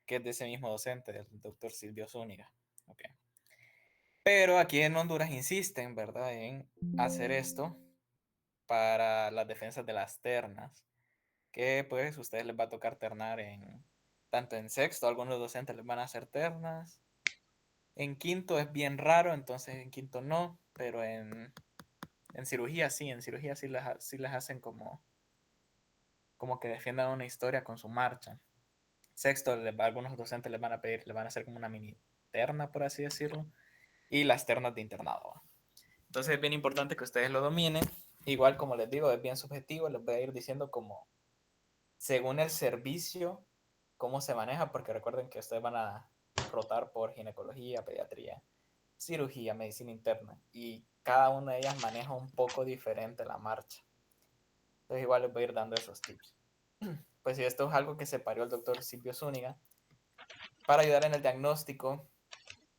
que es de ese mismo docente, del doctor Silvio Zúñiga. Okay. Pero aquí en Honduras insisten, ¿verdad?, en hacer esto para las defensas de las ternas, que pues ustedes les va a tocar ternar tanto en sexto, algunos docentes les van a hacer ternas, en quinto es bien raro, entonces en quinto no, pero en cirugía sí, sí las hacen como que defiendan una historia con su marcha. Sexto, algunos docentes les van a pedir, les van a hacer como una mini terna, por así decirlo, y las ternas de internado. Entonces es bien importante que ustedes lo dominen. Igual, como les digo, es bien subjetivo, les voy a ir diciendo como según el servicio, cómo se maneja, porque recuerden que ustedes van a rotar por ginecología, pediatría, cirugía, medicina interna, y cada una de ellas maneja un poco diferente la marcha. Entonces igual les voy a ir dando esos tips. Pues si esto es algo que separó el doctor Silvio Zúñiga para ayudar en el diagnóstico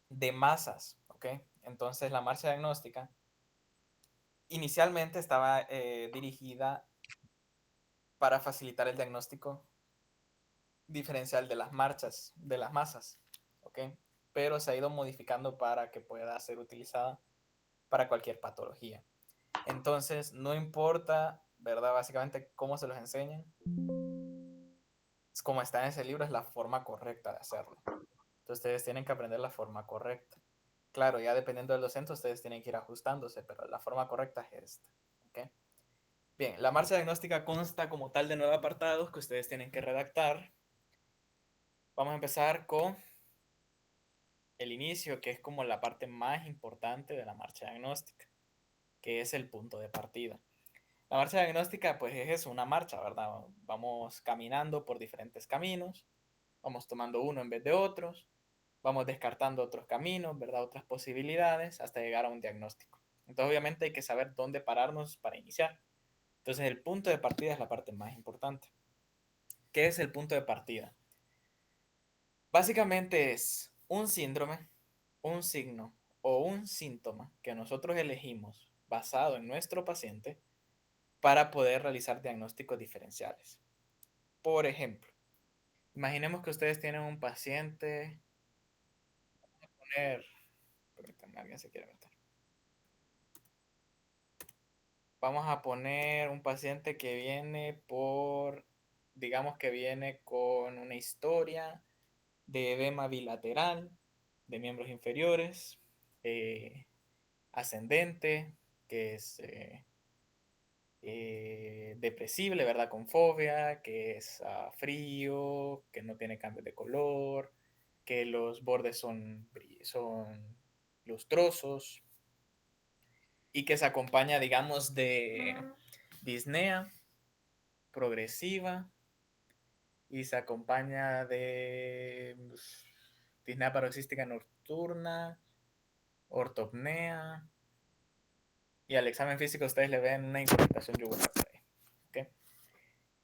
de masas, ¿ok? Entonces la marcha diagnóstica inicialmente estaba dirigida para facilitar el diagnóstico diferencial de las marchas, de las masas, ¿ok? Pero se ha ido modificando para que pueda ser utilizada para cualquier patología. Entonces, no importa, ¿verdad? Básicamente cómo se los enseñan, como está en ese libro, es la forma correcta de hacerlo. Entonces, ustedes tienen que aprender la forma correcta. Claro, ya dependiendo del docente, ustedes tienen que ir ajustándose, pero la forma correcta es esta, ¿ok? Bien, la marcha diagnóstica consta como tal de 9 apartados que ustedes tienen que redactar. Vamos a empezar con el inicio, que es como la parte más importante de la marcha diagnóstica, que es el punto de partida. La marcha diagnóstica, pues es eso, una marcha, ¿verdad? Vamos caminando por diferentes caminos, vamos tomando uno en vez de otros, vamos descartando otros caminos, ¿verdad? Otras posibilidades hasta llegar a un diagnóstico. Entonces, obviamente hay que saber dónde pararnos para iniciar. Entonces, el punto de partida es la parte más importante. ¿Qué es el punto de partida? Básicamente es un síndrome, un signo o un síntoma que nosotros elegimos basado en nuestro paciente para poder realizar diagnósticos diferenciales. Por ejemplo, imaginemos que ustedes tienen un paciente, vamos a poner, permítanme, alguien se quiere meter. Vamos a poner un paciente que viene digamos que viene con una historia de edema bilateral de miembros inferiores, ascendente, que es depresible, ¿verdad? Con fobia, que es frío, que no tiene cambios de color, que los bordes son lustrosos y que se acompaña, digamos, de disnea progresiva y se acompaña de disnea paroxística nocturna, ortopnea, y al examen físico ustedes le ven una incrementación yugular por ahí. ¿Okay?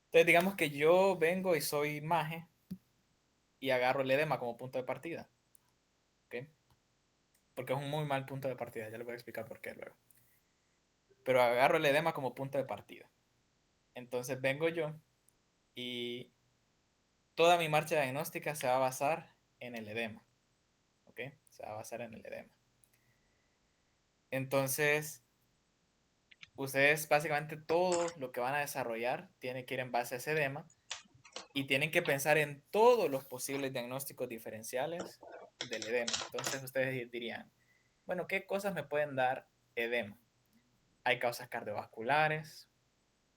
Entonces digamos que yo vengo y soy maje y agarro el edema como punto de partida. ¿Okay? Porque es un muy mal punto de partida, ya les voy a explicar por qué luego. Pero agarro el edema como punto de partida. Entonces vengo yo y toda mi marcha diagnóstica se va a basar en el edema. ¿Ok? Se va a basar en el edema. Entonces, ustedes básicamente todo lo que van a desarrollar tiene que ir en base a ese edema y tienen que pensar en todos los posibles diagnósticos diferenciales del edema. Entonces, ustedes dirían, bueno, ¿qué cosas me pueden dar edema? Hay causas cardiovasculares,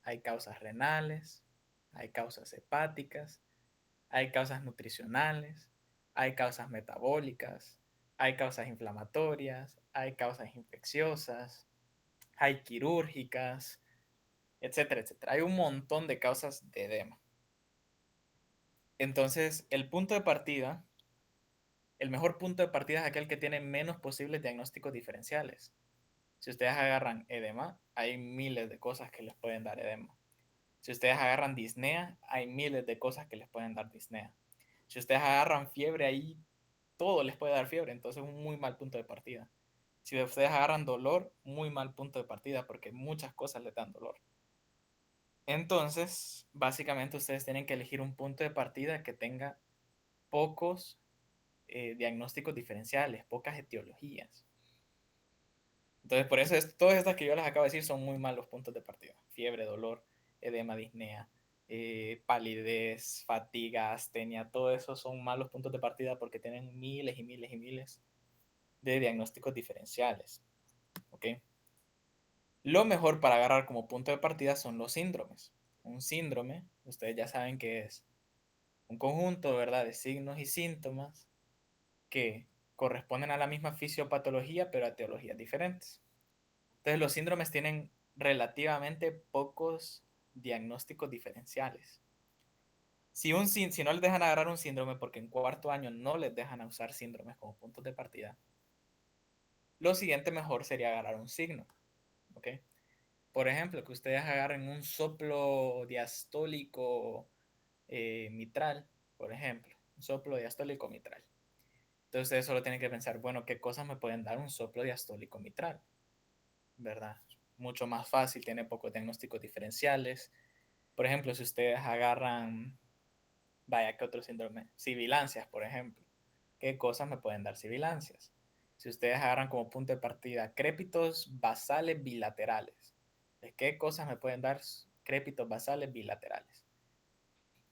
hay causas renales, hay causas hepáticas, hay causas nutricionales, hay causas metabólicas, hay causas inflamatorias, hay causas infecciosas, hay quirúrgicas, etcétera, etcétera. Hay un montón de causas de edema. Entonces, el mejor punto de partida es aquel que tiene menos posibles diagnósticos diferenciales. Si ustedes agarran edema, hay miles de cosas que les pueden dar edema. Si ustedes agarran disnea, hay miles de cosas que les pueden dar disnea. Si ustedes agarran fiebre, ahí todo les puede dar fiebre, entonces es un muy mal punto de partida. Si ustedes agarran dolor, muy mal punto de partida porque muchas cosas les dan dolor. Entonces, básicamente ustedes tienen que elegir un punto de partida que tenga pocos diagnósticos diferenciales, pocas etiologías. Entonces, por eso todas estas que yo les acabo de decir son muy malos puntos de partida. Fiebre, dolor, edema, disnea, palidez, fatiga, astenia, todo eso son malos puntos de partida porque tienen miles y miles y miles de diagnósticos diferenciales. ¿Ok? Lo mejor para agarrar como punto de partida son los síndromes. Un síndrome, ustedes ya saben que es un conjunto, ¿verdad?, de signos y síntomas que corresponden a la misma fisiopatología, pero a etiologías diferentes. Entonces, los síndromes tienen relativamente pocos diagnósticos diferenciales. Si no les dejan agarrar un síndrome, porque en cuarto año no les dejan usar síndromes como puntos de partida, lo siguiente mejor sería agarrar un signo. ¿Ok? Por ejemplo, que ustedes agarren un soplo diastólico mitral, por ejemplo, un soplo diastólico mitral. Entonces ustedes solo tienen que pensar, bueno, ¿qué cosas me pueden dar un soplo diastólico mitral? ¿Verdad? Mucho más fácil, tiene pocos diagnósticos diferenciales. Por ejemplo, si ustedes agarran, vaya, ¿qué otro síndrome? Sibilancias, por ejemplo. ¿Qué cosas me pueden dar sibilancias? Si ustedes agarran como punto de partida crépitos basales bilaterales, ¿qué cosas me pueden dar crépitos basales bilaterales?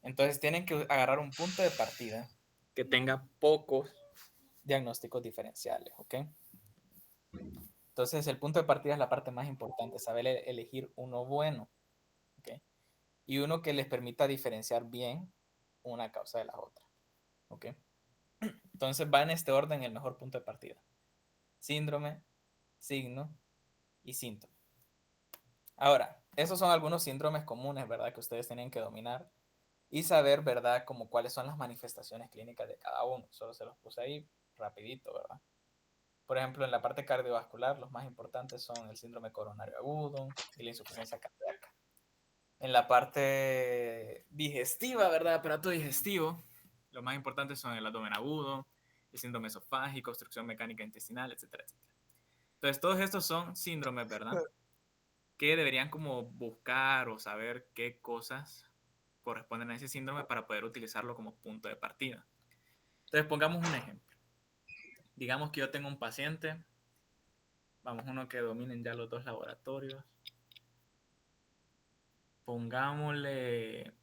Entonces tienen que agarrar un punto de partida que tenga pocos diagnósticos diferenciales, ¿ok? Entonces el punto de partida es la parte más importante, saber elegir uno bueno, ¿ok? Y uno que les permita diferenciar bien una causa de la otra, ¿ok? Entonces va en este orden el mejor punto de partida. Síndrome, signo y síntoma. Ahora, esos son algunos síndromes comunes, ¿verdad? Que ustedes tienen que dominar y saber, ¿verdad? Como cuáles son las manifestaciones clínicas de cada uno. Solo se los puse ahí rapidito, ¿verdad? Por ejemplo, en la parte cardiovascular, los más importantes son el síndrome coronario agudo y la insuficiencia cardíaca. En la parte digestiva, ¿verdad? Aparato digestivo, lo más importantes son el abdomen agudo, el síndrome esofágico, obstrucción mecánica intestinal, etcétera, etcétera. Entonces, todos estos son síndromes, ¿verdad? Que deberían como buscar o saber qué cosas corresponden a ese síndrome para poder utilizarlo como punto de partida. Entonces, pongamos un ejemplo. Digamos que yo tengo un paciente, vamos, uno que dominen ya los dos laboratorios. Pongámosle,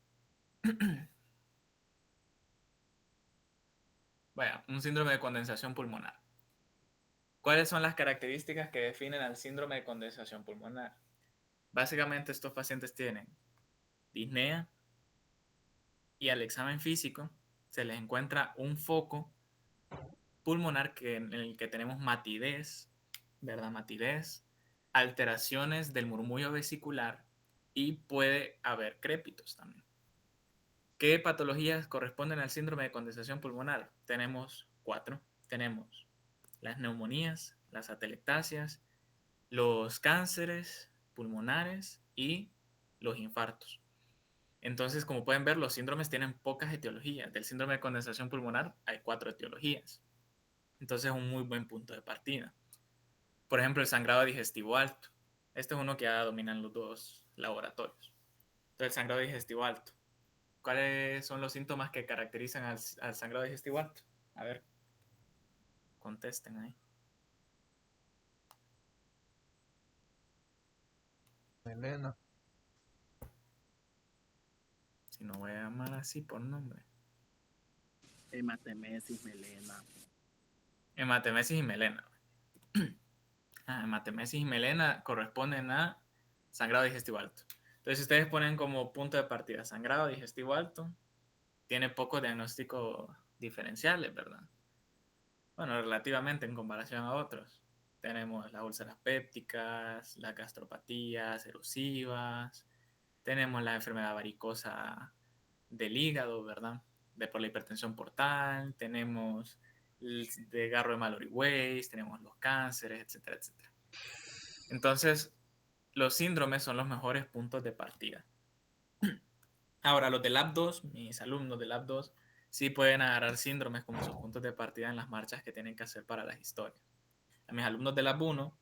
vaya, un síndrome de condensación pulmonar. ¿Cuáles son las características que definen al síndrome de condensación pulmonar? Básicamente estos pacientes tienen disnea y al examen físico se les encuentra un foco pulmonar en el que tenemos matidez, ¿verdad? Matidez, alteraciones del murmullo vesicular y puede haber crépitos también. ¿Qué patologías corresponden al síndrome de condensación pulmonar? Tenemos 4. Tenemos las neumonías, las atelectasias, los cánceres pulmonares y los infartos. Entonces, como pueden ver, los síndromes tienen pocas etiologías. Del síndrome de condensación pulmonar hay 4 etiologías. Entonces, es un muy buen punto de partida. Por ejemplo, el sangrado digestivo alto. Este es uno que ya dominan los dos laboratorios. Entonces, el sangrado digestivo alto. ¿Cuáles son los síntomas que caracterizan al sangrado digestivo alto? A ver, contesten ahí. Melena. Si no voy a llamar así por nombre. Hematemesis, melena. Hematemesis y melena. Hematemesis y melena corresponden a sangrado digestivo alto. Entonces, si ustedes ponen como punto de partida sangrado digestivo alto, tiene pocos diagnósticos diferenciales, ¿verdad? Bueno, relativamente en comparación a otros. Tenemos las úlceras pépticas, las gastropatías erusivas, tenemos la enfermedad varicosa del hígado, ¿verdad? Por la hipertensión portal, tenemos el desgarro de Mallory Weiss, tenemos los cánceres, etcétera, etcétera. Entonces, los síndromes son los mejores puntos de partida. Ahora, los de Lab 2, mis alumnos de Lab 2, sí pueden agarrar síndromes como sus puntos de partida en las marchas que tienen que hacer para las historias. A mis alumnos de Lab 1,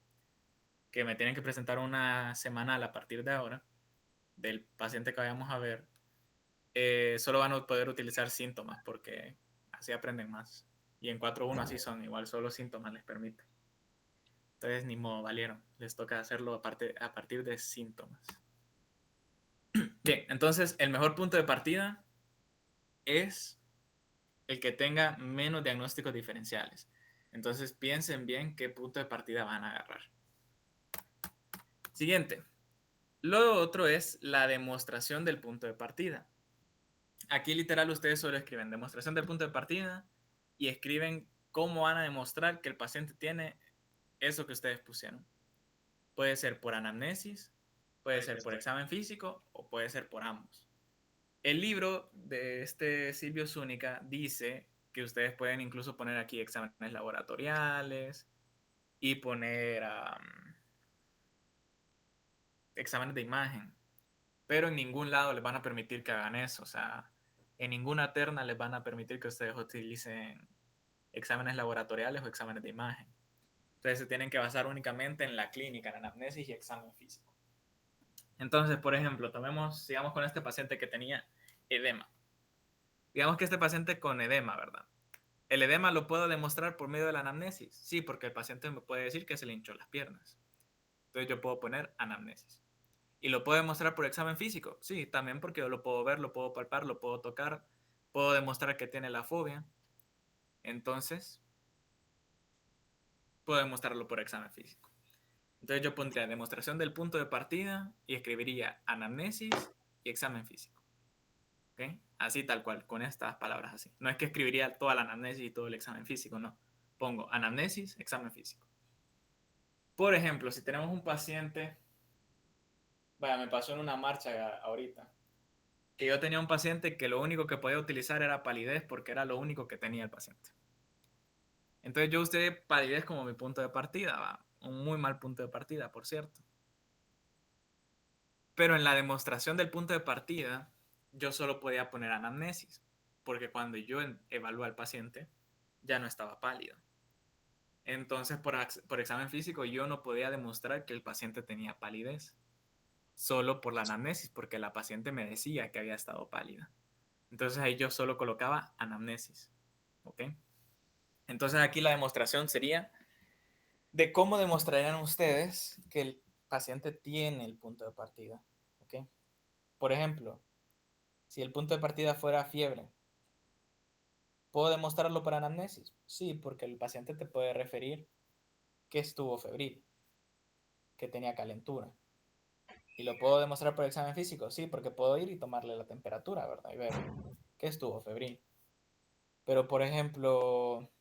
que me tienen que presentar una semanal a partir de ahora, del paciente que vayamos a ver, solo van a poder utilizar síntomas porque así aprenden más. Y en 4.1 así son, igual solo síntomas les permite. Entonces, ni modo, valieron. Les toca hacerlo a partir de síntomas. Bien, entonces el mejor punto de partida es el que tenga menos diagnósticos diferenciales. Entonces piensen bien qué punto de partida van a agarrar. Siguiente. Lo otro es la demostración del punto de partida. Aquí literal ustedes solo escriben demostración del punto de partida y escriben cómo van a demostrar que el paciente tiene eso que ustedes pusieron. Puede ser por anamnesis, puede ser por examen físico o puede ser por ambos. El libro de este Silvio Zúñiga dice que ustedes pueden incluso poner aquí exámenes laboratoriales y poner exámenes de imagen, pero en ningún lado les van a permitir que hagan eso. O sea, en ninguna terna les van a permitir que ustedes utilicen exámenes laboratoriales o exámenes de imagen. Entonces se tienen que basar únicamente en la clínica, en anamnesis y examen físico. Entonces, por ejemplo, sigamos con este paciente que tenía edema. Digamos que este paciente con edema, ¿verdad? ¿El edema lo puedo demostrar por medio de la anamnesis? Sí, porque el paciente me puede decir que se le hinchó las piernas. Entonces yo puedo poner anamnesis. ¿Y lo puedo demostrar por examen físico? Sí, también porque yo lo puedo ver, lo puedo palpar, lo puedo tocar, puedo demostrar que tiene la fobia. Entonces, puedo demostrarlo por examen físico. Entonces yo pondría demostración del punto de partida y escribiría anamnesis y examen físico. ¿Okay? Así tal cual, con estas palabras así. No es que escribiría toda la anamnesis y todo el examen físico, no. Pongo anamnesis, examen físico. Por ejemplo, si tenemos un paciente, vaya, me pasó en una marcha ahorita, que yo tenía un paciente que lo único que podía utilizar era palidez porque era lo único que tenía el paciente. Entonces yo usé palidez como mi punto de partida, ¿va? Un muy mal punto de partida, por cierto. Pero en la demostración del punto de partida, yo solo podía poner anamnesis, porque cuando yo evalué al paciente, ya no estaba pálido. Entonces, por examen físico, yo no podía demostrar que el paciente tenía palidez, solo por la anamnesis, porque la paciente me decía que había estado pálida. Entonces ahí yo solo colocaba anamnesis. ¿Ok? Entonces aquí la demostración sería de cómo demostrarían ustedes que el paciente tiene el punto de partida. ¿Ok? Por ejemplo, si el punto de partida fuera fiebre, ¿puedo demostrarlo por anamnesis? Sí, porque el paciente te puede referir que estuvo febril, que tenía calentura. ¿Y lo puedo demostrar por examen físico? Sí, porque puedo ir y tomarle la temperatura, ¿verdad? Y ver que estuvo febril. Pero, por ejemplo,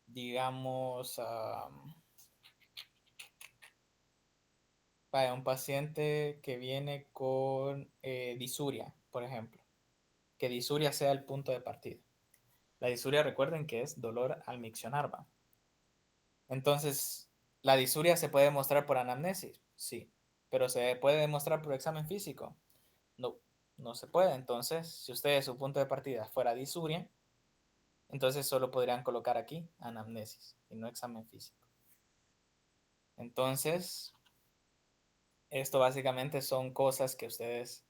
digamos, vaya, un paciente que viene con disuria, por ejemplo. Que disuria sea el punto de partida. La disuria, recuerden que es dolor al miccionar, ¿va? Entonces, ¿la disuria se puede demostrar por anamnesis? Sí. ¿Pero se puede demostrar por examen físico? No, no se puede. Entonces, si ustedes su punto de partida fuera disuria, entonces solo podrían colocar aquí anamnesis y no examen físico. Entonces, esto básicamente son cosas que ustedes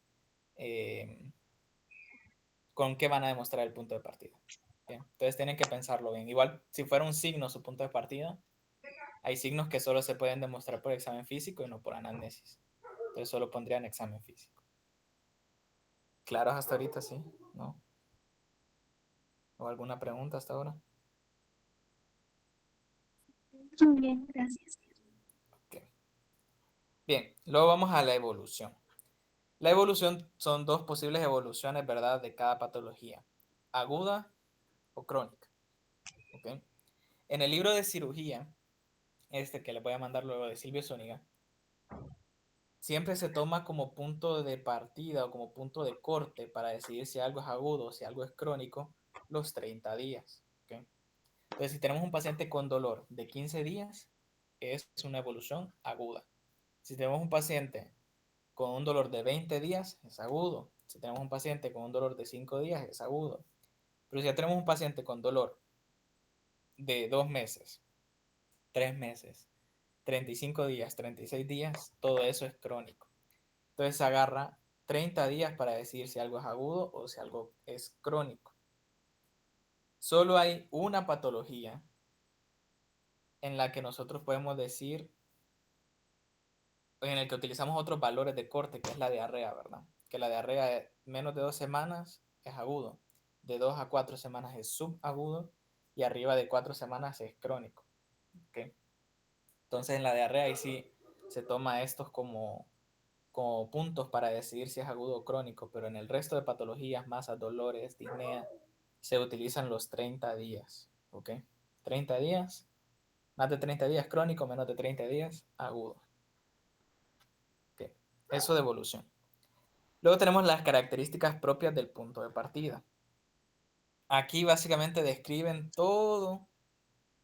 con qué van a demostrar el punto de partida. Bien, entonces tienen que pensarlo bien. Igual, si fuera un signo su punto de partida, hay signos que solo se pueden demostrar por examen físico y no por anamnesis. Entonces solo pondrían examen físico. ¿Claros hasta ahorita, sí? ¿No? ¿O alguna pregunta hasta ahora? Muy bien, gracias. Okay. Bien, luego vamos a la evolución. La evolución son dos posibles evoluciones, ¿verdad? De cada patología, aguda o crónica. ¿Okay? En el libro de cirugía, este que les voy a mandar luego de Silvio Zúñiga, siempre se toma como punto de partida o como punto de corte para decidir si algo es agudo o si algo es crónico los 30 días. ¿Okay? Entonces, si tenemos un paciente con dolor de 15 días, es una evolución aguda. Si tenemos un paciente con un dolor de 20 días, es agudo. Si tenemos un paciente con un dolor de 5 días, es agudo. Pero si ya tenemos un paciente con dolor de 2 meses, 3 meses, 35 días, 36 días, todo eso es crónico. Entonces se agarra 30 días para decidir si algo es agudo o si algo es crónico. Solo hay una patología en la que nosotros podemos decir, en el que utilizamos otros valores de corte, que es la diarrea, ¿verdad? Que la diarrea menos de 2 semanas es agudo, de 2 a 4 semanas es subagudo y arriba de 4 semanas es crónico. ¿Okay? Entonces en la diarrea ahí sí se toma estos como puntos para decidir si es agudo o crónico, pero en el resto de patologías, masas, dolores, disnea, se utilizan los 30 días. ¿Ok? 30 días, más de 30 días crónico, menos de 30 días agudo. ¿Ok? Eso de evolución. Luego tenemos las características propias del punto de partida. Aquí básicamente describen todo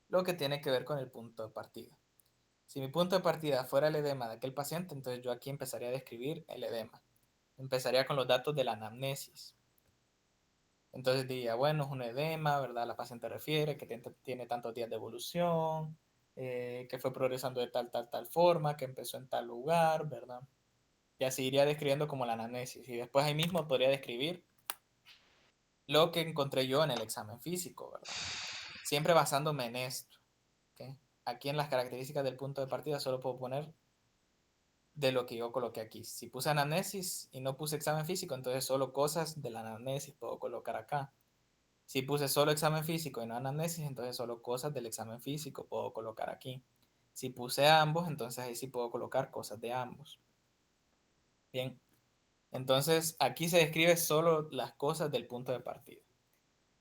lo que tiene que ver con el punto de partida. Si mi punto de partida fuera el edema de aquel paciente, entonces yo aquí empezaría a describir el edema. Empezaría con los datos de la anamnesis. Entonces diría, bueno, es un edema, ¿verdad? La paciente refiere que tiene tantos días de evolución, que fue progresando de tal forma, que empezó en tal lugar, ¿verdad? Y así iría describiendo como la anamnesis. Y después ahí mismo podría describir lo que encontré yo en el examen físico, ¿verdad? Siempre basándome en esto. ¿Okay? Aquí en las características del punto de partida solo puedo poner de lo que yo coloqué aquí. Si puse anamnesis y no puse examen físico, entonces solo cosas de la anamnesis puedo colocar acá. Si puse solo examen físico y no anamnesis, entonces solo cosas del examen físico puedo colocar aquí. Si puse ambos, entonces ahí sí puedo colocar cosas de ambos. Bien, entonces aquí se describe solo las cosas del punto de partida.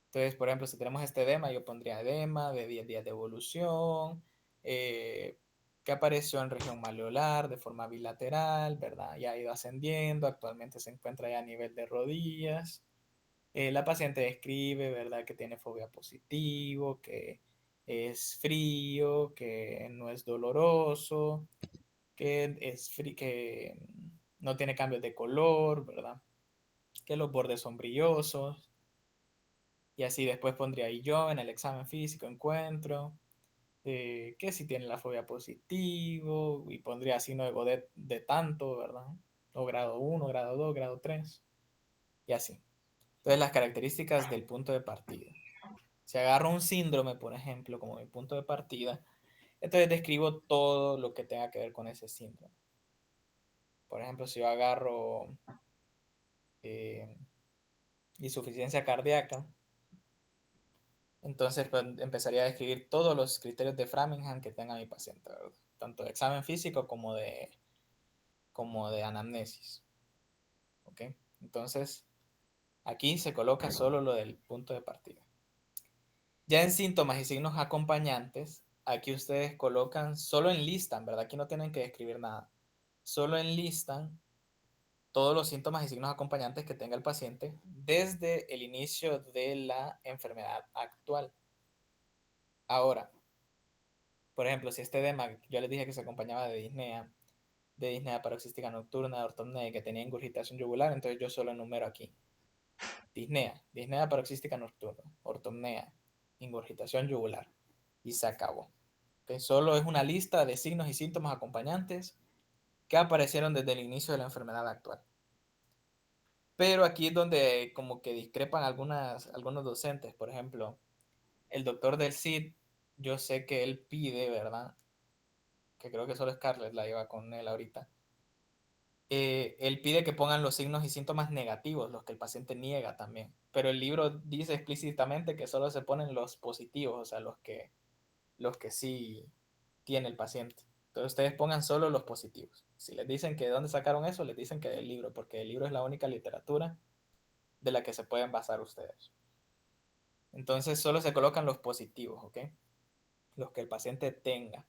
Entonces, por ejemplo, si tenemos este edema, yo pondría edema de 10 días de evolución, que apareció en región maleolar de forma bilateral, ¿verdad? Ya ha ido ascendiendo, actualmente se encuentra ya a nivel de rodillas. La paciente describe, ¿verdad?, que tiene fobia positivo, que es frío, que no es doloroso, que no tiene cambios de color, ¿verdad? Que los bordes son brillosos. Y así después pondría ahí yo en el examen físico encuentro que si tiene la fobia positivo y pondría signo de tanto, ¿verdad? O grado 1, grado 2, grado 3 y así. Entonces las características del punto de partida. Si agarro un síndrome, por ejemplo, como mi punto de partida, entonces describo todo lo que tenga que ver con ese síndrome. Por ejemplo, si yo agarro eh, insuficiencia cardíaca, entonces pues, empezaría a describir todos los criterios de Framingham que tenga mi paciente, ¿verdad? Tanto de examen físico como de anamnesis. ¿Ok? Entonces, aquí se coloca solo lo del punto de partida. Ya en síntomas y signos acompañantes, aquí ustedes colocan, solo enlistan, ¿verdad? Aquí no tienen que describir nada. Solo enlistan todos los síntomas y signos acompañantes que tenga el paciente desde el inicio de la enfermedad actual. Ahora, por ejemplo, si este edema, yo les dije que se acompañaba de disnea paroxística nocturna, de ortopnea y que tenía ingurgitación yugular, entonces yo solo enumero aquí. Disnea paroxística nocturna, ortopnea, ingurgitación yugular. Y se acabó. ¿Okay? Solo es una lista de signos y síntomas acompañantes que aparecieron desde el inicio de la enfermedad actual. Pero aquí es donde como que discrepan algunos docentes. Por ejemplo, el doctor del CID, yo sé que él pide, ¿verdad? Que creo que solo Scarlett la lleva con él ahorita. Él pide que pongan los signos y síntomas negativos, los que el paciente niega también. Pero el libro dice explícitamente que solo se ponen los positivos, o sea, los que sí tiene el paciente. Entonces ustedes pongan solo los positivos. Si les dicen que de dónde sacaron eso, les dicen que del libro, porque el libro es la única literatura de la que se pueden basar ustedes. Entonces solo se colocan los positivos, ¿ok? Los que el paciente tenga.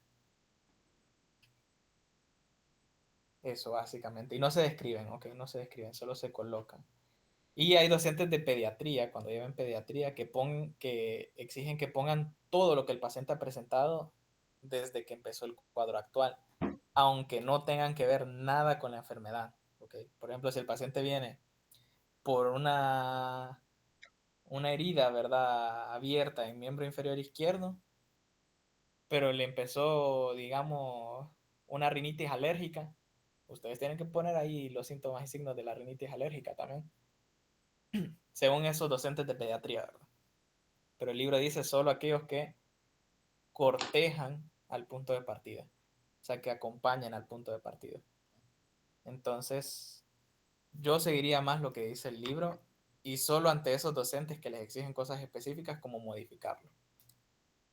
Eso básicamente. Y no se describen, ¿ok? No se describen, solo se colocan. Y hay docentes de pediatría, cuando lleven pediatría, que exigen que pongan todo lo que el paciente ha presentado desde que empezó el cuadro actual, aunque no tengan que ver nada con la enfermedad. ¿Okay? Por ejemplo, si el paciente viene por una herida, ¿verdad?, abierta en miembro inferior izquierdo, pero le empezó, digamos, una rinitis alérgica, ustedes tienen que poner ahí los síntomas y signos de la rinitis alérgica también, según esos docentes de pediatría, ¿verdad? pero el libro dice solo aquellos que cortejan al punto de partida, o sea, que acompañan al punto de partida. Entonces, yo seguiría más lo que dice el libro y solo ante esos docentes que les exigen cosas específicas como modificarlo.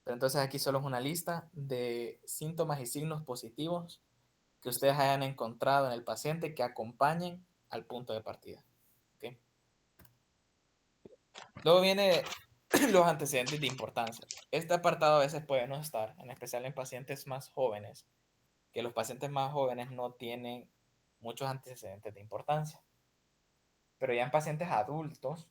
Pero entonces aquí solo es una lista de síntomas y signos positivos que ustedes hayan encontrado en el paciente que acompañen al punto de partida. ¿Okay? Luego viene los antecedentes de importancia. Este apartado a veces puede no estar, en especial en pacientes más jóvenes, que los pacientes más jóvenes no tienen muchos antecedentes de importancia. Pero ya en pacientes adultos,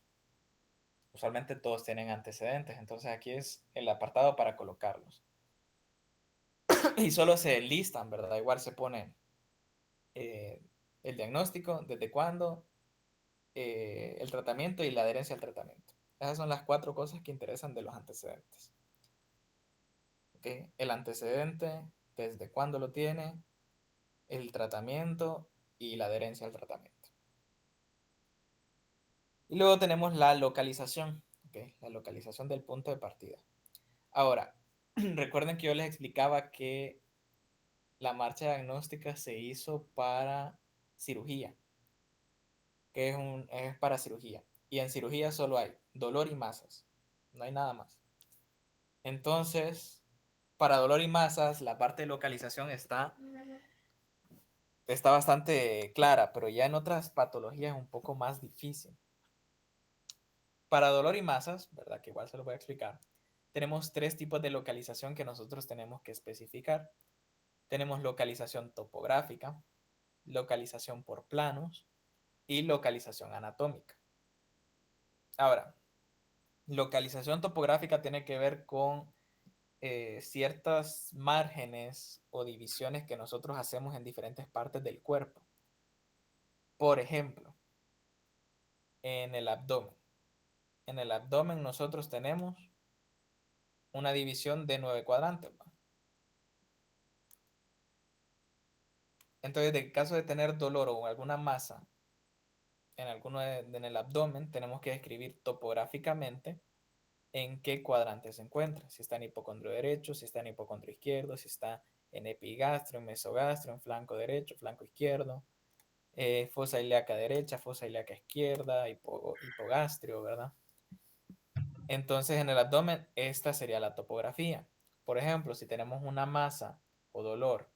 usualmente todos tienen antecedentes, entonces aquí es el apartado para colocarlos. Y solo se listan, ¿verdad? Igual se pone eh, el diagnóstico, desde cuándo, el tratamiento y la adherencia al tratamiento. Esas son las 4 cosas que interesan de los antecedentes. ¿Okay? El antecedente, desde cuándo lo tiene, el tratamiento y la adherencia al tratamiento. Y luego tenemos la localización, ¿okay? La localización del punto de partida. Ahora, recuerden que yo les explicaba que la marcha diagnóstica se hizo para cirugía, que es para cirugía. Y en cirugía solo hay dolor y masas, no hay nada más. Entonces, para dolor y masas, la parte de localización está bastante clara, pero ya en otras patologías es un poco más difícil. Para dolor y masas, ¿verdad? Que igual se lo voy a explicar. Tenemos 3 tipos de localización que nosotros tenemos que especificar. Tenemos localización topográfica, localización por planos y localización anatómica. Ahora, localización topográfica tiene que ver con ciertas márgenes o divisiones que nosotros hacemos en diferentes partes del cuerpo. Por ejemplo, en el abdomen. En el abdomen nosotros tenemos una división de 9 cuadrantes. Entonces, en caso de tener dolor o alguna masa en el abdomen, tenemos que describir topográficamente en qué cuadrante se encuentra. Si está en hipocondrio derecho, si está en hipocondrio izquierdo, si está en epigastrio, en mesogastrio, en flanco derecho, flanco izquierdo, fosa ilíaca derecha, fosa ilíaca izquierda, hipogastrio, ¿verdad? Entonces, en el abdomen, esta sería la topografía. Por ejemplo, si tenemos una masa o dolor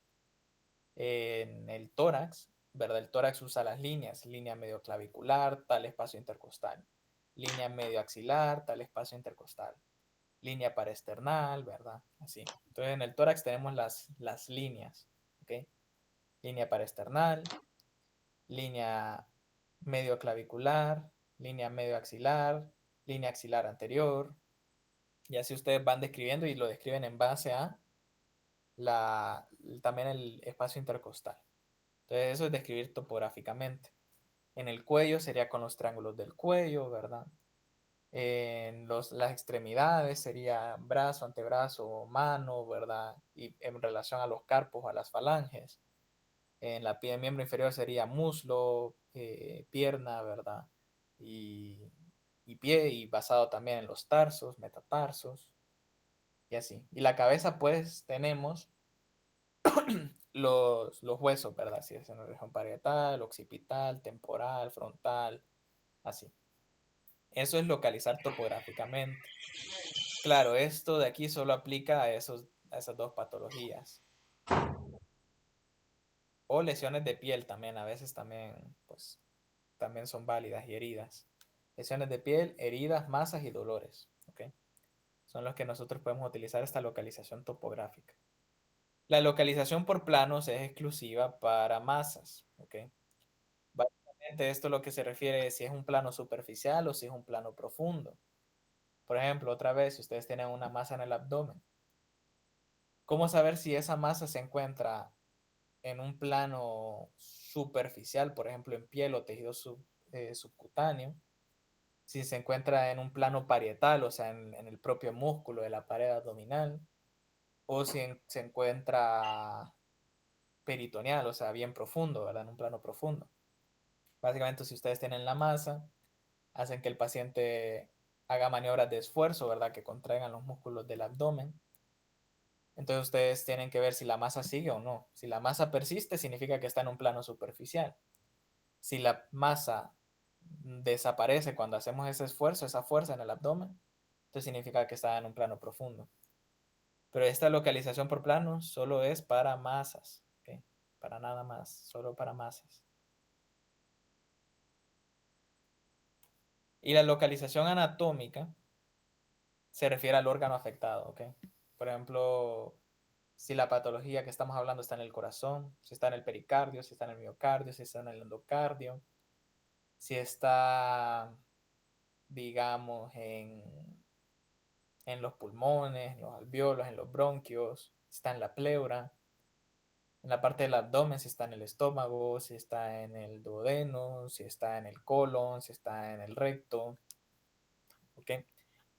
en el tórax, ¿verdad? El tórax usa las líneas, línea medio clavicular, tal espacio intercostal, línea medio axilar, tal espacio intercostal, línea paraesternal, ¿verdad? Así. Entonces en el tórax tenemos las líneas, ¿ok? Línea paraesternal, línea medio clavicular, línea medio axilar, línea axilar anterior, y así ustedes van describiendo y lo describen en base a también el espacio intercostal. Entonces eso es describir topográficamente. En el cuello sería con los triángulos del cuello, ¿verdad? En las extremidades sería brazo, antebrazo, mano, ¿verdad? Y en relación a los carpos, a las falanges. En la piel miembro inferior sería muslo, pierna, ¿verdad? Y, y pie, y basado también en los tarsos, metatarsos, y así. Y la cabeza, pues, tenemos los huesos, ¿verdad? Si es en la región parietal, occipital, temporal, frontal, así. Eso es localizar topográficamente. Claro, esto de aquí solo aplica a esas 2 patologías. O lesiones de piel también, a veces también, pues, también son válidas y heridas. Lesiones de piel, heridas, masas y dolores, ¿ok? Son los que nosotros podemos utilizar esta localización topográfica. La localización por planos es exclusiva para masas, ¿ok? Básicamente esto es lo que se refiere si es un plano superficial o si es un plano profundo. Por ejemplo, otra vez, si ustedes tienen una masa en el abdomen, ¿cómo saber si esa masa se encuentra en un plano superficial, por ejemplo, en piel o tejido subcutáneo? Si se encuentra en un plano parietal, o sea, en el propio músculo de la pared abdominal, o si se encuentra peritoneal, o sea, bien profundo, ¿verdad? En un plano profundo. Básicamente, si ustedes tienen la masa, hacen que el paciente haga maniobras de esfuerzo, ¿verdad? Que contraigan los músculos del abdomen. Entonces ustedes tienen que ver si la masa sigue o no. Si la masa persiste, significa que está en un plano superficial. Si la masa desaparece cuando hacemos ese esfuerzo, esa fuerza en el abdomen, entonces significa que está en un plano profundo. Pero esta localización por plano solo es para masas, ¿okay? Para nada más, solo para masas. Y la localización anatómica se refiere al órgano afectado, ¿ok? Por ejemplo, si la patología que estamos hablando está en el corazón, si está en el pericardio, si está en el miocardio, si está en el endocardio, si está, digamos, en los pulmones, en los alvéolos, en los bronquios, si está en la pleura, en la parte del abdomen, si está en el estómago, si está en el duodeno, si está en el colon, si está en el recto, ¿ok?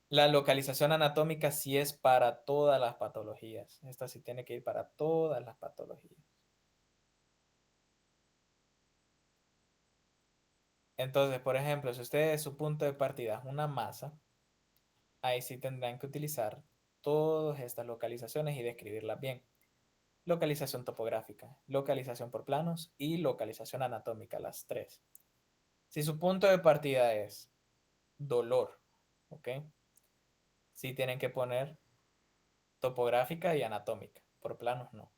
La localización anatómica sí es para todas las patologías. Esta sí tiene que ir para todas las patologías. Entonces, por ejemplo, si ustedes su punto de partida es una masa, ahí sí tendrán que utilizar todas estas localizaciones y describirlas bien. Localización topográfica, localización por planos y localización anatómica, las tres. Si su punto de partida es dolor, ¿ok? Sí tienen que poner topográfica y anatómica, por planos no.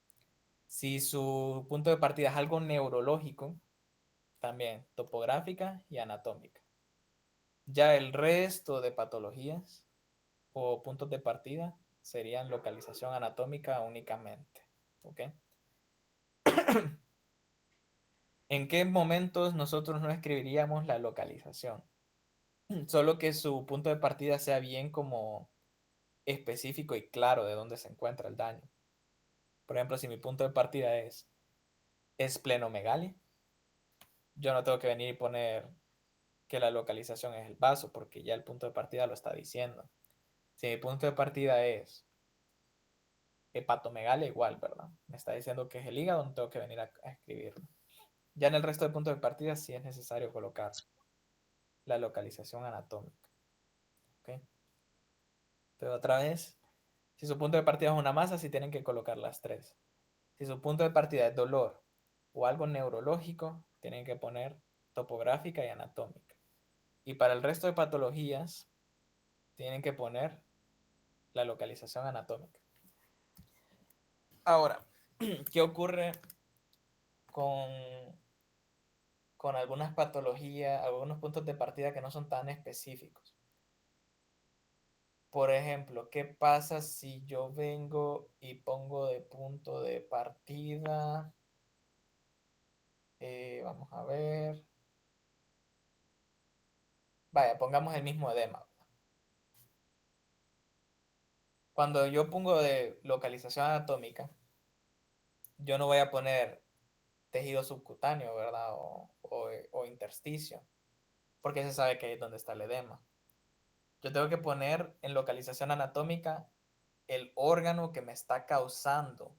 Si su punto de partida es algo neurológico, también topográfica y anatómica. Ya el resto de patologías o puntos de partida serían localización anatómica únicamente. ¿Ok? ¿En qué momentos nosotros no escribiríamos la localización? Solo que su punto de partida sea bien como específico y claro de dónde se encuentra el daño. Por ejemplo, si mi punto de partida es esplenomegalia, yo no tengo que venir y poner que la localización es el vaso, porque ya el punto de partida lo está diciendo. Si mi punto de partida es hepatomegalia, igual, ¿verdad? Me está diciendo que es el hígado, no tengo que venir a escribirlo. Ya en el resto de puntos de partida sí es necesario colocar la localización anatómica. ¿Ok? Pero otra vez, si su punto de partida es una masa, sí tienen que colocar las tres. Si su punto de partida es dolor o algo neurológico, tienen que poner topográfica y anatómica. Y para el resto de patologías, tienen que poner la localización anatómica. Ahora, ¿qué ocurre con, con algunas patologías, algunos puntos de partida que no son tan específicos? Por ejemplo, ¿qué pasa si yo vengo y pongo de punto de partida? Vamos a ver. Vaya, pongamos el mismo edema. Cuando yo pongo de localización anatómica, yo no voy a poner tejido subcutáneo, ¿verdad? O intersticio, porque se sabe que ahí es donde está el edema. Yo tengo que poner en localización anatómica el órgano que me está causando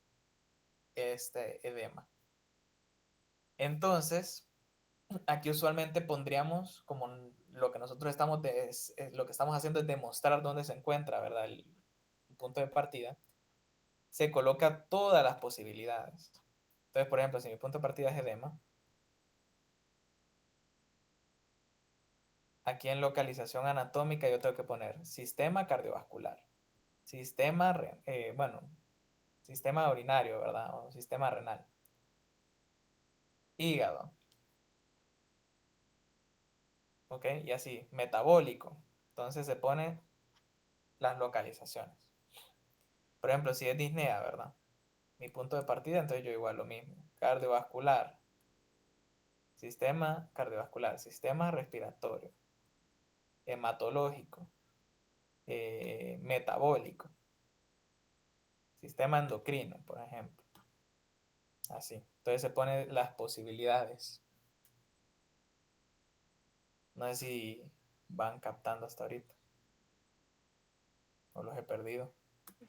este edema. Entonces, aquí usualmente pondríamos como lo que nosotros lo que estamos haciendo es demostrar dónde se encuentra, ¿verdad? El punto de partida. Se coloca todas las posibilidades. Entonces, por ejemplo, si mi punto de partida es edema, aquí en localización anatómica yo tengo que poner sistema cardiovascular, bueno, sistema urinario, ¿verdad? O sistema renal, hígado, ¿ok? Y así, metabólico. Entonces se ponen las localizaciones. Por ejemplo, si es disnea, ¿verdad? Mi punto de partida, entonces yo igual lo mismo. Cardiovascular, sistema cardiovascular, sistema respiratorio, hematológico, metabólico, sistema endocrino, por ejemplo. Así. Entonces se ponen las posibilidades. No sé si van captando hasta ahorita. O los he perdido.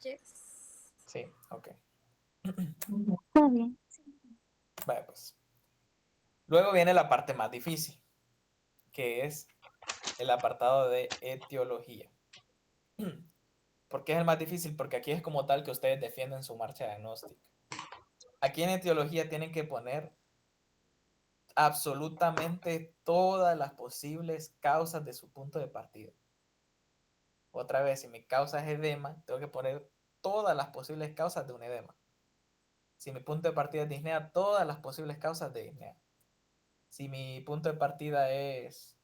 Yes. Sí, ok. Está bien. Vale, pues. Luego viene la parte más difícil, que es el apartado de etiología. ¿Por qué es el más difícil? Porque aquí es como tal que ustedes defienden su marcha diagnóstica. Aquí en etiología tienen que poner absolutamente todas las posibles causas de su punto de partida. Otra vez, si mi causa es edema, tengo que poner todas las posibles causas de un edema. Si mi punto de partida es disnea, todas las posibles causas de disnea. Si mi punto de partida es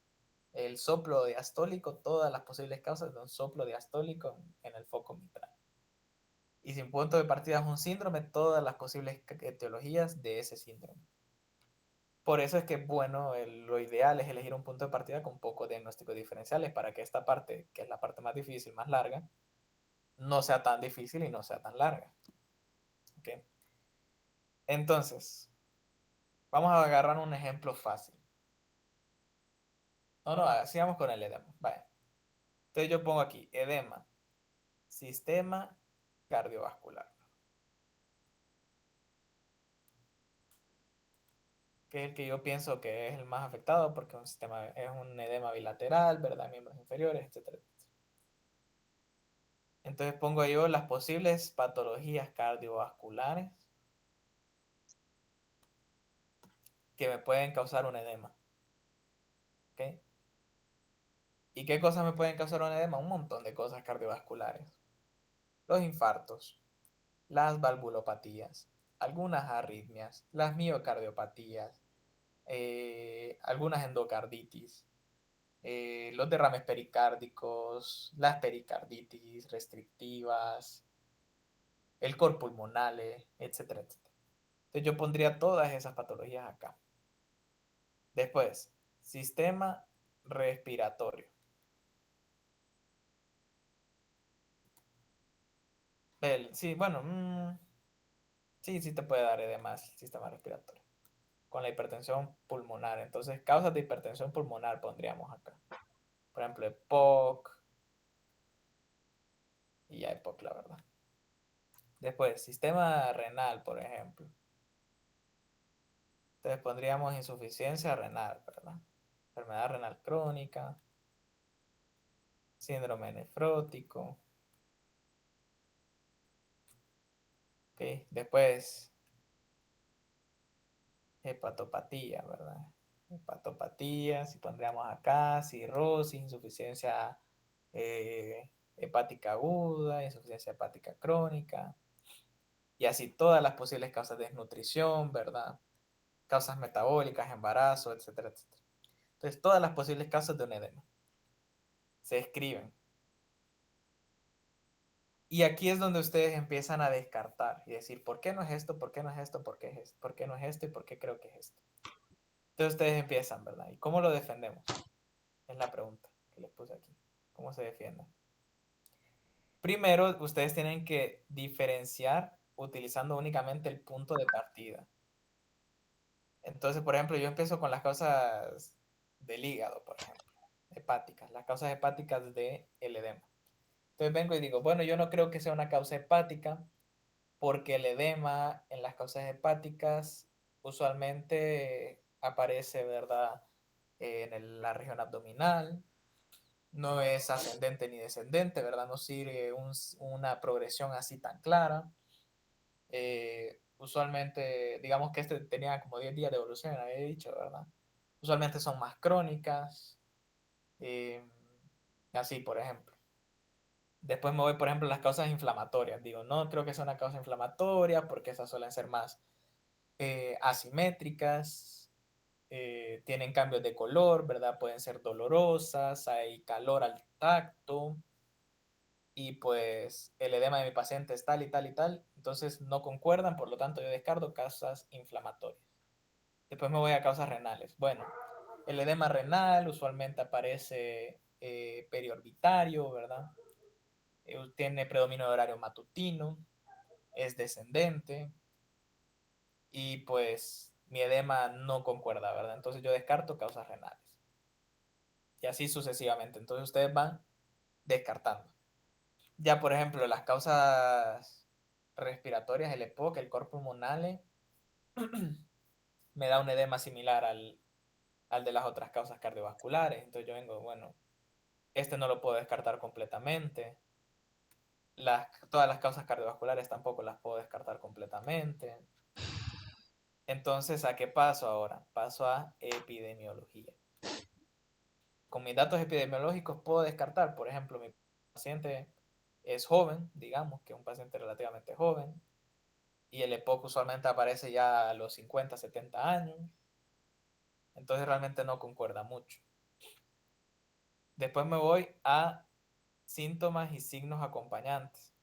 el soplo diastólico, todas las posibles causas de un soplo diastólico en el foco mitral. Y si mi punto de partida es un síndrome, todas las posibles etiologías de ese síndrome. Por eso es que, bueno, lo ideal es elegir un punto de partida con pocos diagnósticos diferenciales para que esta parte, que es la parte más difícil, más larga, no sea tan difícil y no sea tan larga. ¿Okay? Entonces, vamos a agarrar un ejemplo fácil. No, sigamos con el edema. Vaya. Entonces yo pongo aquí, edema, sistema cardiovascular, que es el que yo pienso que es el más afectado porque es un edema bilateral, ¿verdad? Miembros inferiores, etcétera. Entonces pongo yo las posibles patologías cardiovasculares que me pueden causar un edema. ¿Okay? ¿Y qué cosas me pueden causar un edema? Un montón de cosas cardiovasculares. Los infartos, las valvulopatías, algunas arritmias, las miocardiopatías, algunas endocarditis, los derrames pericárdicos, las pericarditis restrictivas, el cor pulmonale, etcétera, etcétera. Entonces yo pondría todas esas patologías acá. Después, sistema respiratorio. Sí, bueno, sí, sí te puede dar edema el sistema respiratorio. Con la hipertensión pulmonar. Entonces, causas de hipertensión pulmonar pondríamos acá. Por ejemplo, EPOC. Y ya EPOC, la verdad. Después, sistema renal, por ejemplo. Entonces pondríamos insuficiencia renal, ¿verdad? Enfermedad renal crónica, síndrome nefrótico. ¿Okay? Después, hepatopatía, ¿verdad? Hepatopatía, si pondríamos acá, cirrosis, insuficiencia hepática aguda, insuficiencia hepática crónica, y así todas las posibles causas de desnutrición, ¿verdad? Causas metabólicas, embarazo, etcétera, etcétera. Entonces, todas las posibles causas de un edema se escriben. Y aquí es donde ustedes empiezan a descartar y decir, ¿por qué no es esto? ¿Por qué no es esto? ¿Por qué es esto? ¿Por qué no es esto? ¿Y por qué creo que es esto? Entonces ustedes empiezan, ¿verdad? ¿Y cómo lo defendemos? Es la pregunta que les puse aquí. ¿Cómo se defienden? Primero, ustedes tienen que diferenciar utilizando únicamente el punto de partida. Entonces, por ejemplo, yo empiezo con las causas del hígado, por ejemplo, hepáticas, las causas hepáticas del edema. Entonces vengo y digo, bueno, yo no creo que sea una causa hepática porque el edema en las causas hepáticas usualmente aparece, ¿verdad? La región abdominal, no es ascendente ni descendente, ¿verdad? No sigue una progresión así tan clara. Usualmente, digamos que este tenía como 10 días de evolución, había dicho, ¿verdad? Usualmente son más crónicas, eh, así, por ejemplo. Después me voy, por ejemplo, a las causas inflamatorias. Digo, no creo que sea una causa inflamatoria porque esas suelen ser más asimétricas, tienen cambios de color, ¿verdad? Pueden ser dolorosas, hay calor al tacto y pues el edema de mi paciente es tal y tal y tal, entonces no concuerdan, por lo tanto yo descarto causas inflamatorias. Después me voy a causas renales. Bueno, el edema renal usualmente aparece periorbitario, ¿verdad? Tiene predominio de horario matutino, es descendente y pues mi edema no concuerda, ¿verdad? Entonces yo descarto causas renales. Y así sucesivamente. Entonces ustedes van descartando. Ya, por ejemplo, las causas respiratorias, el EPOC, el cor pulmonale, me da un edema similar al de las otras causas cardiovasculares. Entonces yo vengo, bueno, Este no lo puedo descartar completamente. Todas las causas cardiovasculares tampoco las puedo descartar completamente. Entonces, ¿a qué paso ahora? Paso a epidemiología. Con mis datos epidemiológicos puedo descartar, por ejemplo, mi paciente es joven, digamos que es un paciente relativamente joven, y el EPOC usualmente aparece ya a los 50, 70 años, entonces realmente no concuerda mucho. Después me voy a síntomas y signos acompañantes.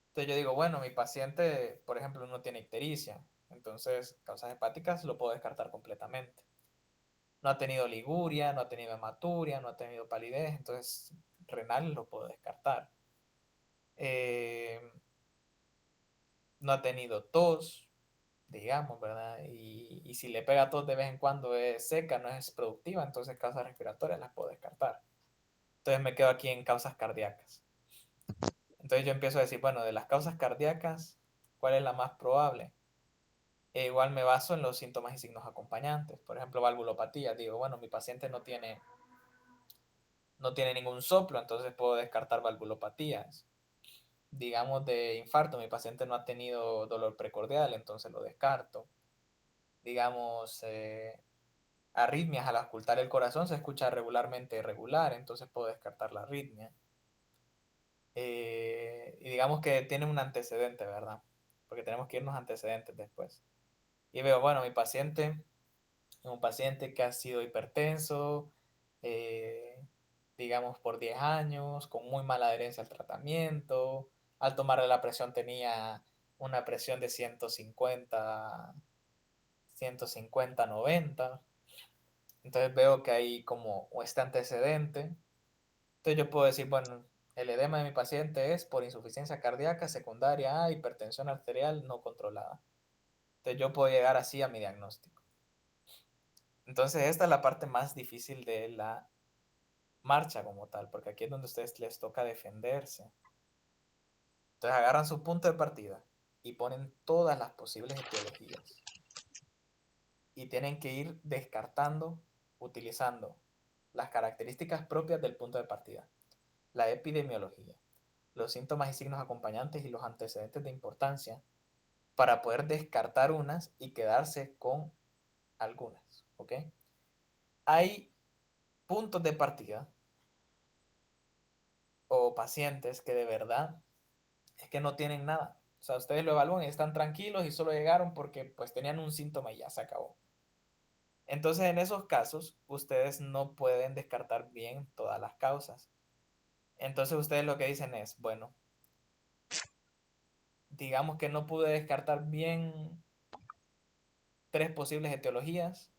Entonces yo digo, bueno, mi paciente, por ejemplo, no tiene ictericia, entonces causas hepáticas lo puedo descartar completamente. No ha tenido liguria, no ha tenido hematuria, no ha tenido palidez, entonces renal lo puedo descartar. Eh, no ha tenido tos, digamos, ¿verdad? Y si le pega tos de vez en cuando es seca, no es productiva, entonces causas respiratorias las puedo descartar. Entonces me quedo aquí en causas cardíacas. Entonces yo empiezo a decir, bueno, de las causas cardíacas, ¿cuál es la más probable? Igual me baso en los síntomas y signos acompañantes. Por ejemplo, valvulopatía. Digo, bueno, mi paciente no tiene ningún soplo, entonces puedo descartar valvulopatías. Digamos de infarto, mi paciente no ha tenido dolor precordial, entonces lo descarto. Digamos, arritmias al auscultar el corazón se escucha regularmente irregular, entonces puedo descartar la arritmia. Y digamos que tiene un antecedente, ¿verdad? Porque tenemos que irnos antecedentes después. Y veo, bueno, mi paciente es un paciente que ha sido hipertenso, eh, digamos, por 10 años, con muy mala adherencia al tratamiento. Al tomarle la presión tenía una presión de 150, 90. Entonces veo que hay como este antecedente. Entonces yo puedo decir, bueno, el edema de mi paciente es por insuficiencia cardíaca secundaria a hipertensión arterial no controlada. Entonces yo puedo llegar así a mi diagnóstico. Entonces esta es la parte más difícil de la marcha como tal, porque aquí es donde a ustedes les toca defenderse. Entonces agarran su punto de partida y ponen todas las posibles etiologías. Y tienen que ir descartando, utilizando las características propias del punto de partida, la epidemiología, los síntomas y signos acompañantes y los antecedentes de importancia para poder descartar unas y quedarse con algunas. ¿Ok? Hay puntos de partida o pacientes que de verdad es que no tienen nada. O sea, ustedes lo evalúan y están tranquilos y solo llegaron porque pues tenían un síntoma y ya se acabó. Entonces, en esos casos, ustedes no pueden descartar bien todas las causas. Entonces, ustedes lo que dicen es, bueno, digamos que no pude descartar bien 3 posibles etiologías,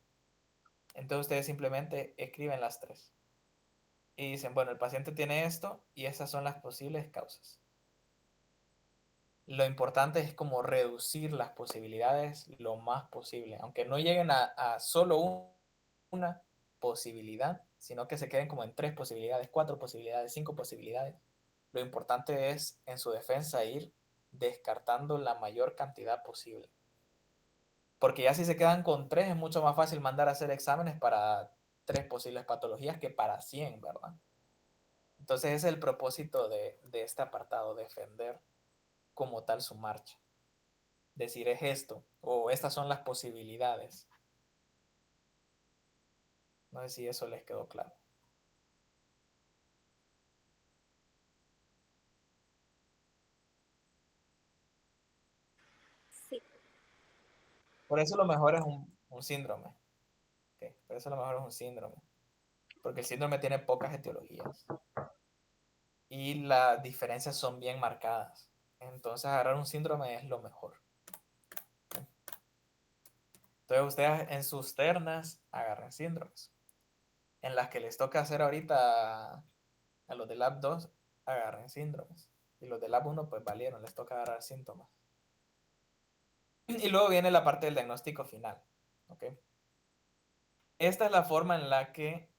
entonces ustedes simplemente escriben las 3 y dicen, bueno, el paciente tiene esto y esas son las posibles causas. Lo importante es como reducir las posibilidades lo más posible, aunque no lleguen a solo una posibilidad, sino que se queden como en 3 posibilidades, 4 posibilidades, 5 posibilidades. Lo importante es en su defensa ir descartando la mayor cantidad posible. Porque ya si se quedan con 3 es mucho más fácil mandar a hacer exámenes para 3 posibles patologías que para 100, ¿verdad? Entonces ese es el propósito de este apartado, defender como tal su marcha. Decir es esto o estas son las posibilidades. No sé si eso les quedó claro. Sí. Por eso lo mejor es un síndrome. ¿Okay? Por eso lo mejor es un síndrome. Porque el síndrome tiene pocas etiologías. Y las diferencias son bien marcadas. Entonces agarrar un síndrome es lo mejor. Entonces ustedes en sus ternas agarren síndromes. En las que les toca hacer ahorita a los de Lab 2 agarren síndromes. Y los de Lab 1 pues valieron, les toca agarrar síntomas. Y luego viene la parte del diagnóstico final. ¿Okay? Esta es la forma en la que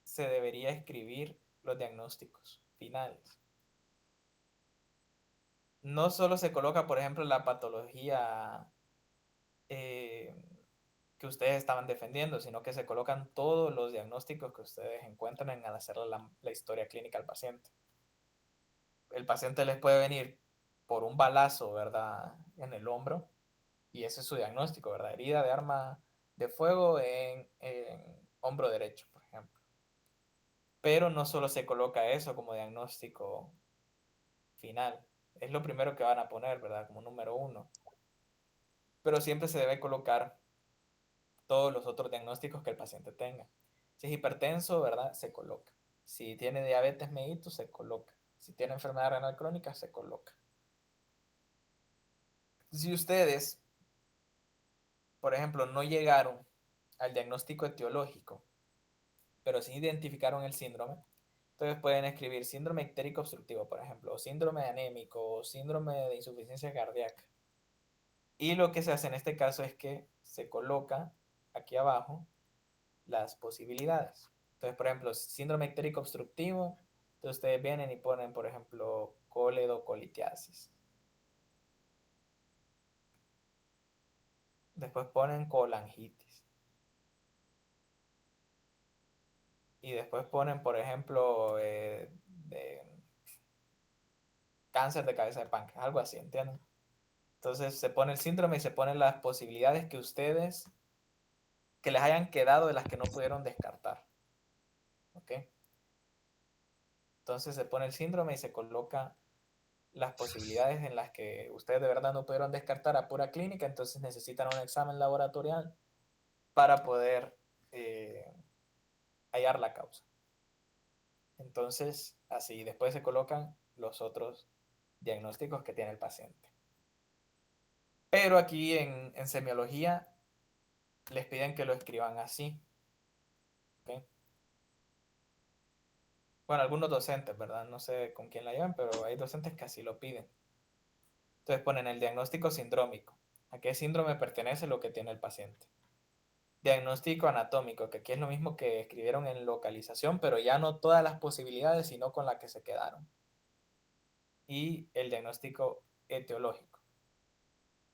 se debería escribir los diagnósticos finales. No solo se coloca, por ejemplo, la patología que que ustedes estaban defendiendo, sino que se colocan todos los diagnósticos que ustedes encuentran en al hacer la historia clínica al paciente. El paciente les puede venir por un balazo, ¿verdad?, en el hombro, y ese es su diagnóstico, ¿verdad? Herida de arma de fuego en hombro derecho, por ejemplo. Pero no solo se coloca eso como diagnóstico final, es lo primero que van a poner, ¿verdad?, como número uno. Pero siempre se debe colocar todos los otros diagnósticos que el paciente tenga. Si es hipertenso, ¿verdad?, se coloca. Si tiene diabetes mellitus, se coloca. Si tiene enfermedad renal crónica, se coloca. Si ustedes, por ejemplo, no llegaron al diagnóstico etiológico, pero sí identificaron el síndrome, entonces pueden escribir síndrome ictérico obstructivo, por ejemplo, o síndrome anémico, o síndrome de insuficiencia cardíaca. Y lo que se hace en este caso es que se coloca aquí abajo las posibilidades. Entonces, por ejemplo, síndrome ictérico obstructivo, entonces ustedes vienen y ponen, por ejemplo, coledocolitiasis. Después ponen colangitis. Y después ponen, por ejemplo, cáncer de cabeza de páncreas, algo así, ¿entienden? Entonces se pone el síndrome y se ponen las posibilidades que ustedes, que les hayan quedado de las que no pudieron descartar. ¿Ok? Entonces se pone el síndrome y se coloca las posibilidades en las que ustedes de verdad no pudieron descartar a pura clínica, entonces necesitan un examen laboratorial para poder hallar la causa. Entonces, así, después se colocan los otros diagnósticos que tiene el paciente. Pero aquí en semiología les piden que lo escriban así. ¿Okay? Bueno, algunos docentes, ¿verdad? No sé con quién la llevan, pero hay docentes que así lo piden. Entonces ponen el diagnóstico sindrómico. ¿A qué síndrome pertenece lo que tiene el paciente? Diagnóstico anatómico, que aquí es lo mismo que escribieron en localización, pero ya no todas las posibilidades, sino con la que se quedaron. Y el diagnóstico etiológico.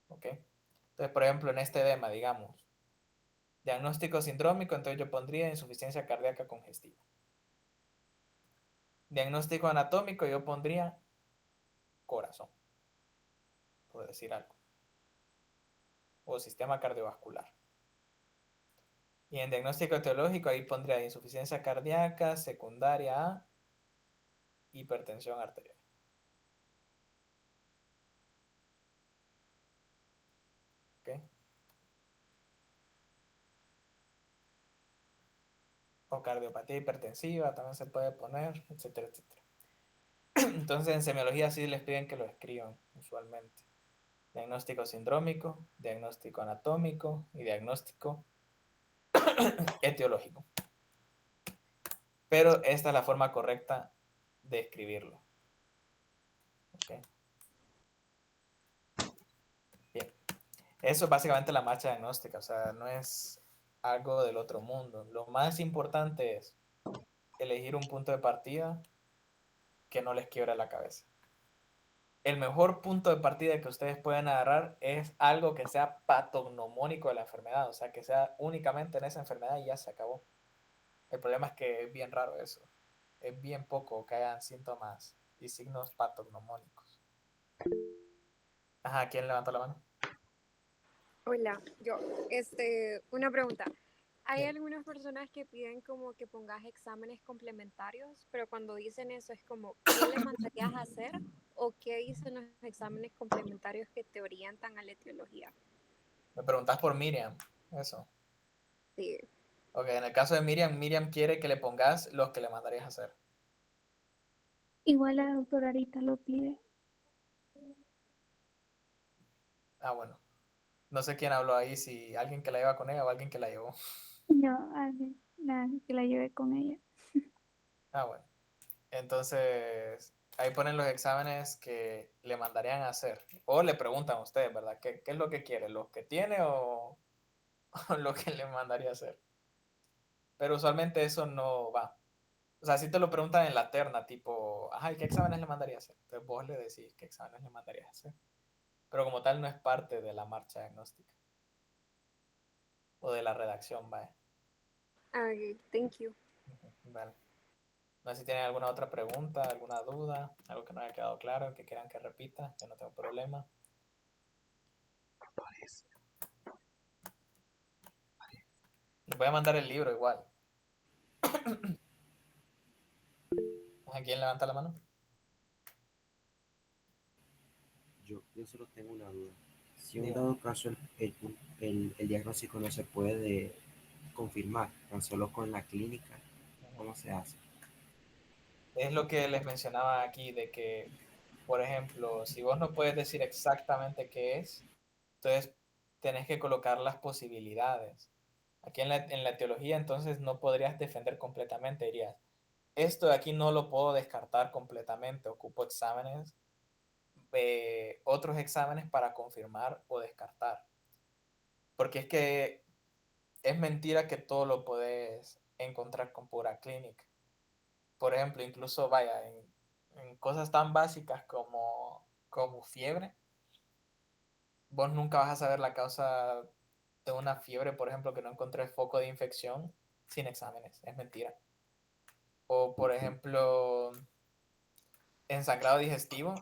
¿Ok? Entonces, por ejemplo, en este edema, digamos, diagnóstico sindrómico, entonces yo pondría insuficiencia cardíaca congestiva. Diagnóstico anatómico, yo pondría corazón, por decir algo, o sistema cardiovascular. Y en diagnóstico etiológico, ahí pondría insuficiencia cardíaca secundaria a hipertensión arterial. ¿Ok? O cardiopatía hipertensiva también se puede poner, etcétera, etcétera. Entonces en semiología sí les piden que lo escriban usualmente. Diagnóstico sindrómico, diagnóstico anatómico y diagnóstico etiológico. Pero esta es la forma correcta de escribirlo. ¿Okay? Bien. Eso es básicamente la marcha diagnóstica, o sea, no es algo del otro mundo. Lo más importante es elegir un punto de partida que no les quiebre la cabeza. El mejor punto de partida que ustedes pueden agarrar es algo que sea patognomónico de la enfermedad, o sea, que sea únicamente en esa enfermedad y ya se acabó. El problema es que es bien raro eso. Es bien poco que hayan síntomas y signos patognomónicos. Ajá, ¿quién levantó la mano? Hola, yo, una pregunta. Hay Bien. algunas personas que piden como que pongas exámenes complementarios, pero cuando dicen eso es como, ¿qué le mandarías a hacer o qué dicen los exámenes complementarios que te orientan a la etiología? Me preguntas por Miriam, eso. Sí. Ok, en el caso de Miriam, Miriam quiere que le pongas los que le mandarías a hacer. Igual la doctora Arita lo pide. Ah, bueno. No sé quién habló ahí, si alguien que la lleva con ella o alguien que la llevó. Yo, la que la llevé con ella. Ah, bueno. Entonces, ahí ponen los exámenes que le mandarían a hacer. O le preguntan a ustedes, ¿verdad? ¿Qué es lo que quiere? ¿Los que tiene o lo que le mandaría a hacer? Pero usualmente eso no va. O sea, si te lo preguntan en la terna, tipo, ajá, ¿y qué exámenes le mandaría a hacer? Entonces vos le decís qué exámenes le mandarías a hacer. Pero como tal no es parte de la marcha diagnóstica. o de la redacción, vaya. Okay, thank you. Vale. No sé si tienen alguna otra pregunta, alguna duda, algo que no haya quedado claro, que quieran que repita, yo no tengo problema. Les voy a mandar el libro igual. ¿A quién levanta la mano? Yo solo tengo una duda. Si en un Digo, dado caso el diagnóstico no se puede confirmar, tan solo con la clínica, ¿cómo se hace? es lo que les mencionaba aquí, de que, por ejemplo, si vos no puedes decir exactamente qué es, entonces tenés que colocar las posibilidades. Aquí en la teología entonces no podrías defender completamente, dirías, esto de aquí no lo puedo descartar completamente, ocupo exámenes, otros exámenes para confirmar o descartar. Porque es que es mentira que todo lo puedes encontrar con pura clínica. Por ejemplo, incluso vaya, en cosas tan básicas como fiebre, vos nunca vas a saber la causa de una fiebre, por ejemplo, que no encontré foco de infección sin exámenes, es mentira. O por ejemplo, en sangrado digestivo,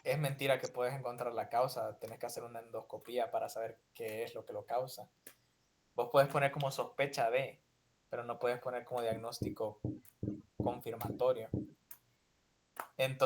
es mentira que puedes encontrar la causa, tenés que hacer una endoscopía para saber qué es lo que lo causa. Vos puedes poner como sospecha de, pero no puedes poner como diagnóstico confirmatorio. Entonces,